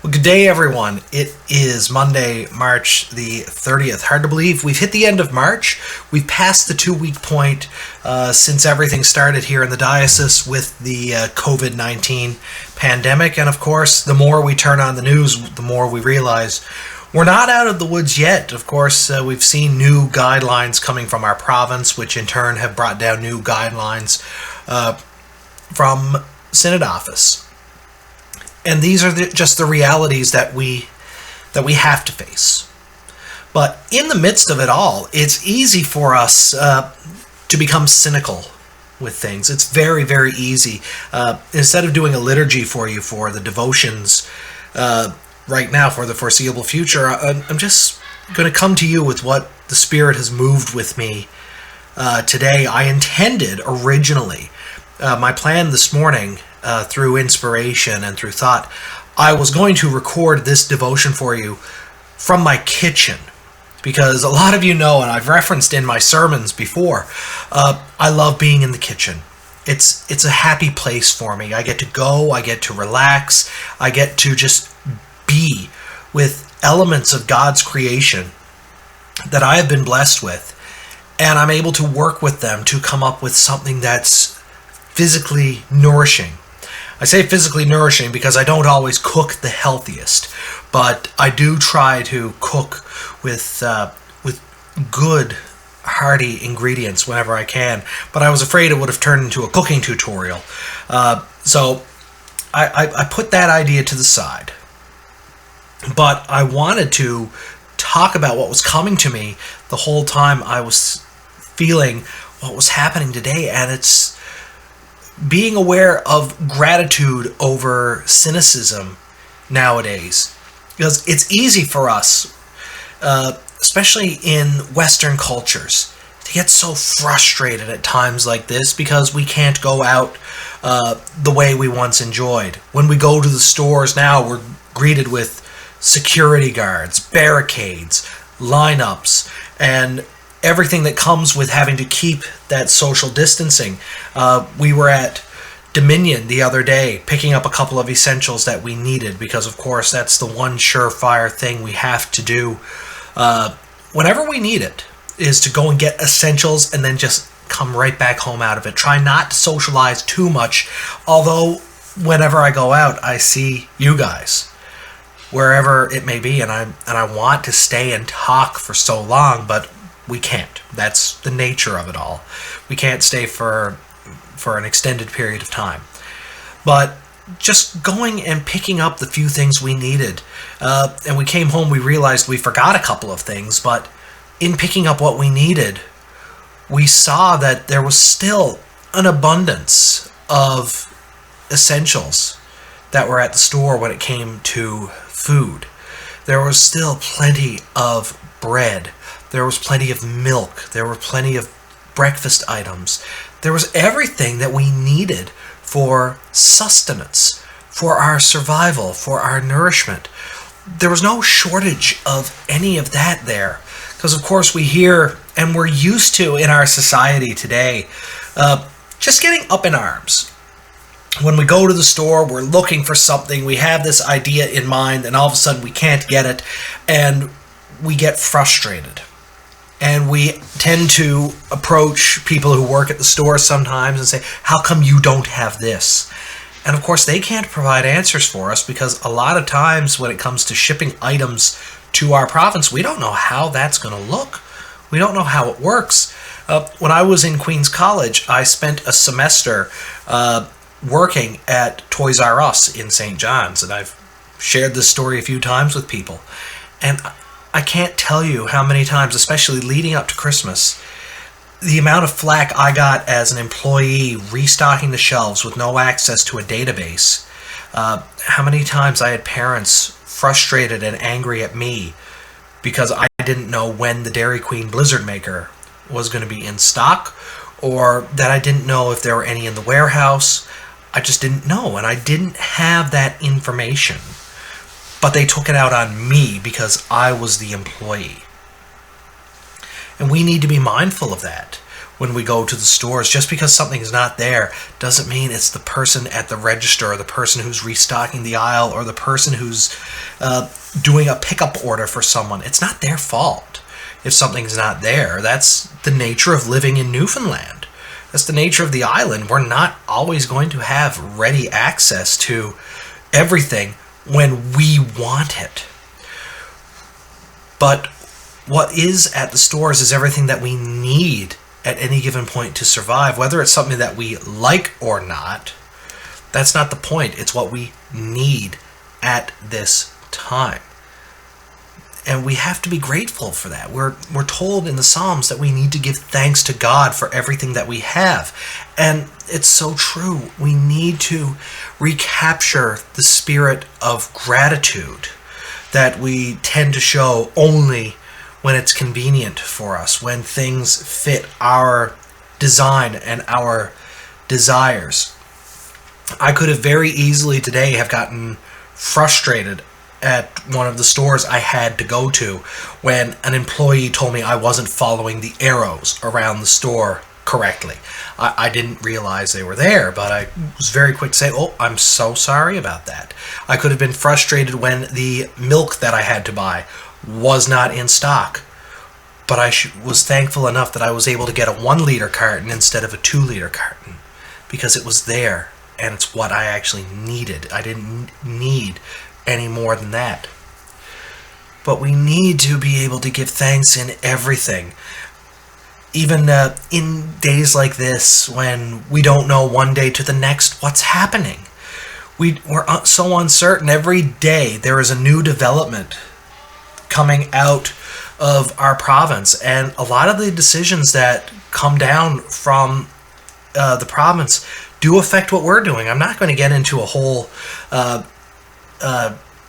Well, good day, everyone. It is Monday, March the 30th. Hard to believe we've hit the end of March. We've passed the 2 week point since everything started here in the diocese with the COVID-19 pandemic. And of course, the more we turn on the news, the more we realize we're not out of the woods yet. Of course, we've seen new guidelines coming from our province, which in turn have brought down new guidelines from Synod office. And these are just the realities that we have to face. But in the midst of it all, it's easy for us to become cynical with things. It's very, very easy. Instead of doing a liturgy for you for the devotions right now for the foreseeable future, I'm just going to come to you with what the Spirit has moved with me today. I intended originally, my plan this morning, through inspiration and through thought, I was going to record this devotion for you from my kitchen, because a lot of you know, and I've referenced in my sermons before, I love being in the kitchen. It's a happy place for me. I get to go, I get to relax, I get to just be with elements of God's creation that I have been blessed with, and I'm able to work with them to come up with something that's physically nourishing. I say physically nourishing because I don't always cook the healthiest, but I do try to cook with good, hearty ingredients whenever I can. But I was afraid it would have turned into a cooking tutorial. So I put that idea to the side. But I wanted to talk about what was coming to me the whole time I was feeling what was happening today, and it's being aware of gratitude over cynicism nowadays. Because it's easy for us, especially in Western cultures, to get so frustrated at times like this because we can't go out the way we once enjoyed. When we go to the stores now, we're greeted with security guards, barricades, lineups, and everything that comes with having to keep that social distancing. We were at Dominion the other day picking up a couple of essentials that we needed because, of course, that's the one surefire thing we have to do whenever we need it, is to go and get essentials and then just come right back home out of it. Try not to socialize too much, although whenever I go out, I see you guys, wherever it may be, and I want to stay and talk for so long, but we can't. That's the nature of it all. We can't stay for an extended period of time. But just going and picking up the few things we needed. And we came home, we realized we forgot a couple of things, but in picking up what we needed, we saw that there was still an abundance of essentials that were at the store when it came to food. There was still plenty of bread. There was plenty of milk. There were plenty of breakfast items. There was everything that we needed for sustenance, for our survival, for our nourishment. There was no shortage of any of that there. Because, of course, we hear, and we're used to in our society today, just getting up in arms. When we go to the store, we're looking for something, we have this idea in mind, and all of a sudden we can't get it, and we get frustrated. And we tend to approach people who work at the store sometimes and say, how come you don't have this? And of course, they can't provide answers for us because a lot of times when it comes to shipping items to our province, we don't know how that's going to look. We don't know how it works. When I was in Queen's College, I spent a semester working at Toys R Us in St. John's, and I've shared this story a few times with people. And I can't tell you how many times, especially leading up to Christmas, the amount of flack I got as an employee restocking the shelves with no access to a database. How many times I had parents frustrated and angry at me because I didn't know when the Dairy Queen Blizzard Maker was going to be in stock, or that I didn't know if there were any in the warehouse. I just didn't know, and I didn't have that information. But they took it out on me because I was the employee. And we need to be mindful of that. when we go to the stores. Just because something's not there doesn't mean it's the person at the register, or the person who's restocking the aisle, or the person who's doing a pickup order for someone. It's not their fault if something's not there. That's the nature of living in Newfoundland. That's the nature of the island. We're not always going to have ready access to everything when we want it. But what is at the stores is everything that we need at any given point to survive. Whether it's something that we like or not, that's not the point. It's what we need at this time. And we have to be grateful for that. We're told in the Psalms that we need to give thanks to God for everything that we have. And it's so true. We need to recapture the spirit of gratitude that we tend to show only when it's convenient for us, when things fit our design and our desires. I could have very easily today have gotten frustrated at one of the stores I had to go to when an employee told me I wasn't following the arrows around the store correctly. I didn't realize they were there, but I was very quick to say, "Oh, I'm so sorry about that." I could have been frustrated when the milk that I had to buy was not in stock, but I was thankful enough that I was able to get a 1-liter carton instead of a 2-liter carton, because it was there and it's what I actually needed. I didn't need any more than that. But we need to be able to give thanks in everything. Even in days like this, when we don't know one day to the next what's happening. We're so uncertain. Every day there is a new development coming out of our province. And a lot of the decisions that come down from the province do affect what we're doing. I'm not going to get into a whole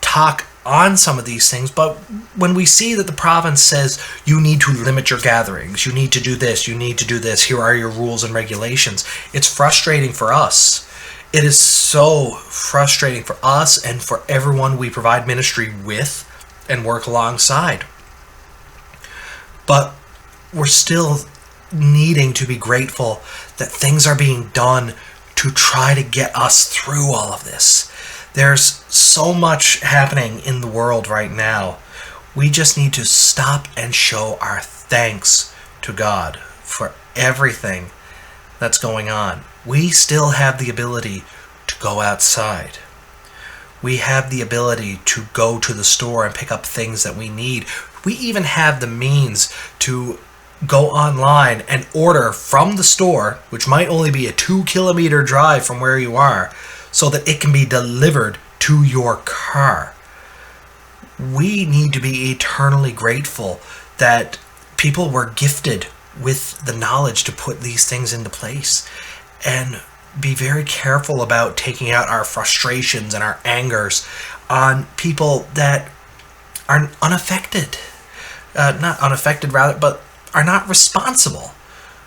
talk on some of these things, but when we see that the province says you need to limit your gatherings, you need to do this, you need to do this, here are your rules and regulations, it's frustrating for us. It is so frustrating for us and for everyone we provide ministry with and work alongside. But we're still needing to be grateful that things are being done to try to get us through all of this. There's so much happening in the world right now. We just need to stop and show our thanks to God for everything that's going on. We still have the ability to go outside. We have the ability to go to the store and pick up things that we need. We even have the means to go online and order from the store, which might only be a 2-kilometer drive from where you are, so that it can be delivered to your car. We need to be eternally grateful that people were gifted with the knowledge to put these things into place, and be very careful about taking out our frustrations and our angers on people that are unaffected. Not unaffected, rather, but are not responsible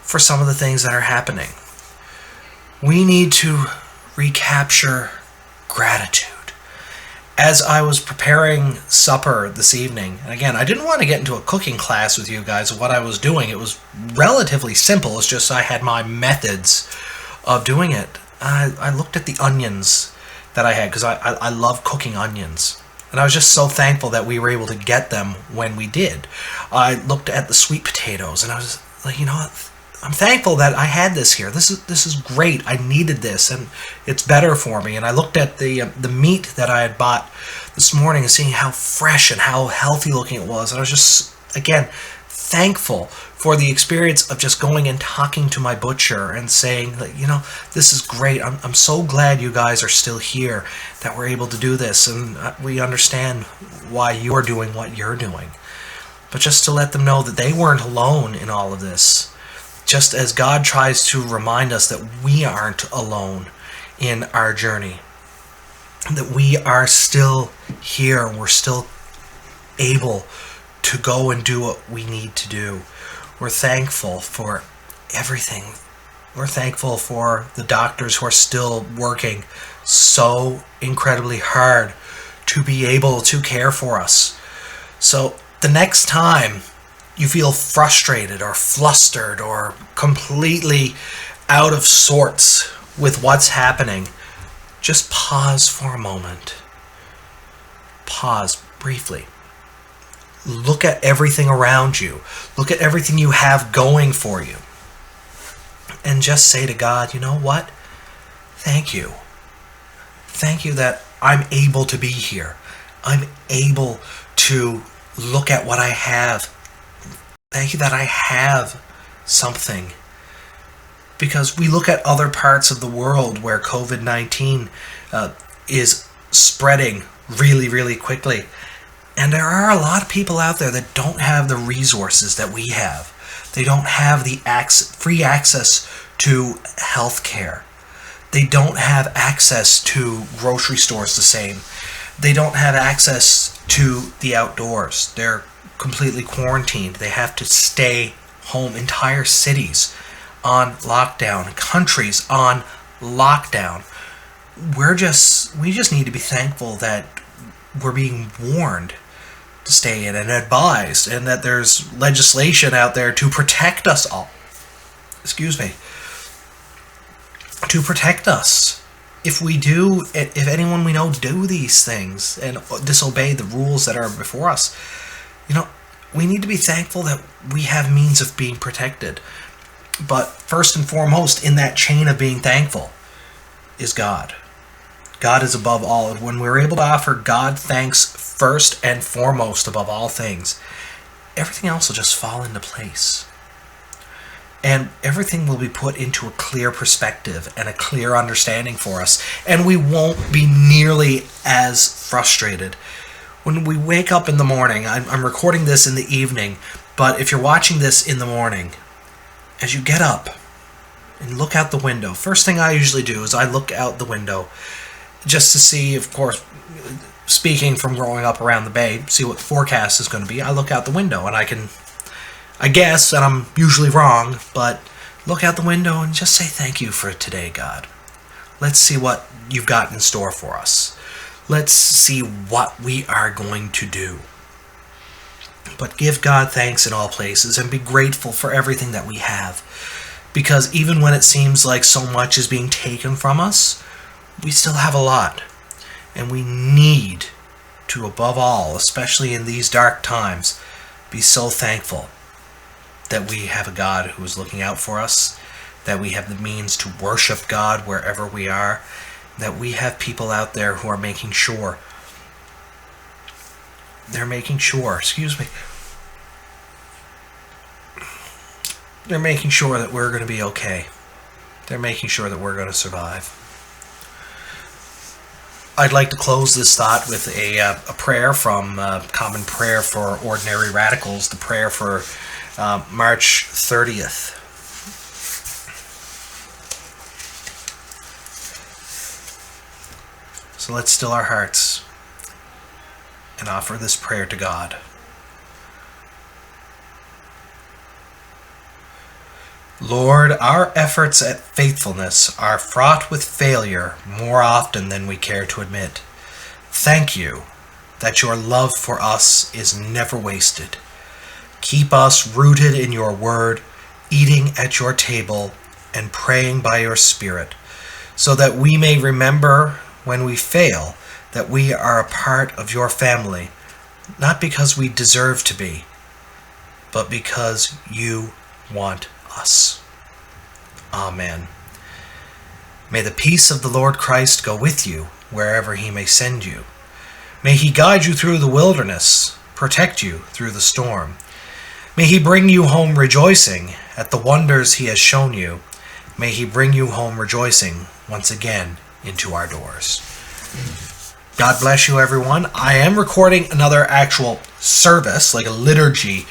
for some of the things that are happening. We need to recapture gratitude. As I was preparing supper this evening, and again, I didn't want to get into a cooking class with you guys of what I was doing. It was relatively simple. It's just I had my methods of doing it. I looked at the onions that I had, because I love cooking onions. And I was just so thankful that we were able to get them when we did. I looked at the sweet potatoes, and I was like, you know what? I'm thankful that I had this here. This is great. I needed this, and it's better for me. And I looked at the meat that I had bought this morning and seeing how fresh and how healthy looking it was. And I was just, again, thankful for the experience of just going and talking to my butcher and saying, that, you know, this is great. I'm so glad you guys are still here, that we're able to do this, and we understand why you're doing what you're doing. But just to let them know that they weren't alone in all of this. Just as God tries to remind us that we aren't alone in our journey, that we are still here, and we're still able to go and do what we need to do. We're thankful for everything. We're thankful for the doctors who are still working so incredibly hard to be able to care for us. So the next time you feel frustrated or flustered or completely out of sorts with what's happening, just pause for a moment. Pause briefly. Look at everything around you. Look at everything you have going for you. And just say to God, you know what? Thank you. Thank you that I'm able to be here. I'm able to look at what I have. Thank you that I have something. Because we look at other parts of the world where COVID-19 is spreading really, really quickly. And there are a lot of people out there that don't have the resources that we have. They don't have the free access to health care. They don't have access to grocery stores the same. They don't have access to the outdoors. They're completely quarantined. They have to stay home. Entire cities on lockdown. Countries on lockdown. We just need to be thankful that we're being warned to stay in and advised, and that there's legislation out there to protect us all. To protect us. If anyone we know do these things and disobey the rules that are before us, we need to be thankful that we have means of being protected. But first and foremost in that chain of being thankful is God. God is above all. And when we're able to offer God thanks first and foremost above all things, everything else will just fall into place. And everything will be put into a clear perspective and a clear understanding for us. And we won't be nearly as frustrated. When we wake up in the morning, I'm recording this in the evening, but if you're watching this in the morning, as you get up and look out the window, first thing I usually do is I look out the window just to see, of course, speaking from growing up around the bay, see what the forecast is going to be. I look out the window and I guess, and I'm usually wrong, but look out the window and just say thank you for today, God. Let's see what you've got in store for us. Let's see what we are going to do. But give God thanks in all places and be grateful for everything that we have. Because even when it seems like so much is being taken from us, we still have a lot. And we need to, above all, especially in these dark times, be so thankful that we have a God who is looking out for us, that we have the means to worship God wherever we are, that we have people out there who are making sure. They're making sure that we're going to be okay. They're making sure that we're going to survive. I'd like to close this thought with a prayer from Common Prayer for Ordinary Radicals, the prayer for March 30th. So let's still our hearts and offer this prayer to God. Lord, our efforts at faithfulness are fraught with failure more often than we care to admit. Thank you that your love for us is never wasted. Keep us rooted in your word, eating at your table, and praying by your Spirit, so that we may remember when we fail that we are a part of your family, not because we deserve to be, but because you want us. Amen. May the peace of the Lord Christ go with you wherever he may send you. May he guide you through the wilderness, protect you through the storm. May he bring you home rejoicing at the wonders he has shown you. May he bring you home rejoicing once again into our doors. God bless you, everyone. I am recording another actual service, like a liturgy,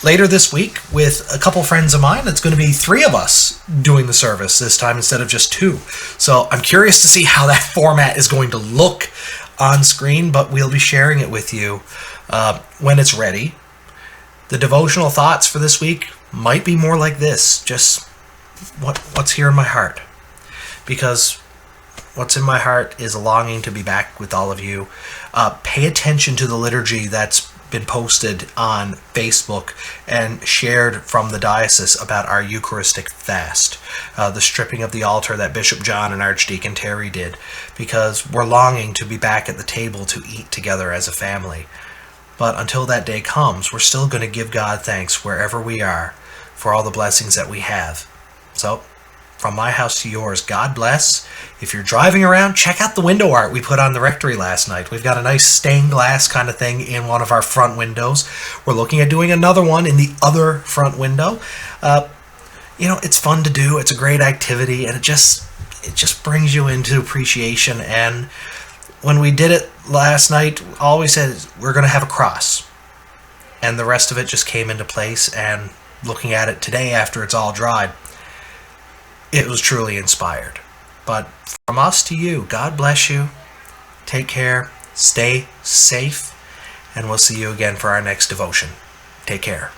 later this week with a couple friends of mine. It's going to be 3 of us doing the service this time instead of just 2. So I'm curious to see how that format is going to look on screen, but we'll be sharing it with you when it's ready. The devotional thoughts for this week might be more like this, just what's here in my heart. Because what's in my heart is a longing to be back with all of you. Pay attention to the liturgy that's been posted on Facebook and shared from the diocese about our Eucharistic fast, the stripping of the altar that Bishop John and Archdeacon Terry did, because we're longing to be back at the table to eat together as a family. But until that day comes, we're still going to give God thanks wherever we are for all the blessings that we have. So, from my house to yours, God bless. If you're driving around, check out the window art we put on the rectory last night. We've got a nice stained glass kind of thing in one of our front windows. We're looking at doing another one in the other front window. It's fun to do. It's a great activity, and it just brings you into appreciation. And when we did it last night, all we said is we're going to have a cross. And the rest of it just came into place, and looking at it today after it's all dried, it was truly inspired. But from us to you, God bless you. Take care. Stay safe. And we'll see you again for our next devotion. Take care.